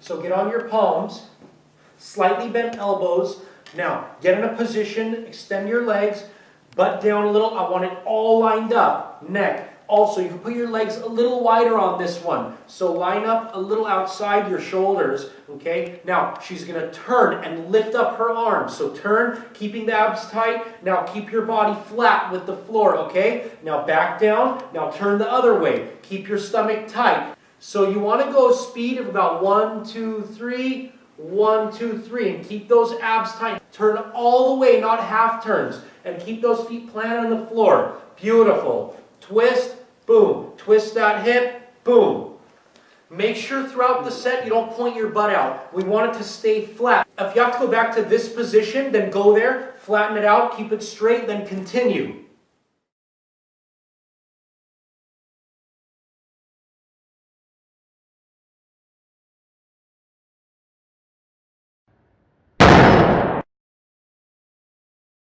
So get on your palms, slightly bent elbows. Now, get in a position, extend your legs, butt down a little. I want it all lined up. Neck. Also, you can put your legs a little wider on this one. So line up a little outside your shoulders, okay? Now, she's going to turn and lift up her arms. So turn, keeping the abs tight. Now, keep your body flat with the floor, okay? Now, back down. Now, turn the other way. Keep your stomach tight. So you want to go a speed of about 1, 2, 3, 1, 2, 3, and keep those abs tight. Turn all the way, not half turns, and keep those feet planted on the floor. Beautiful. Twist, boom. Twist that hip, boom. Make sure throughout the set you don't point your butt out. We want it to stay flat. If you have to go back to this position, then go there, flatten it out, keep it straight, then continue.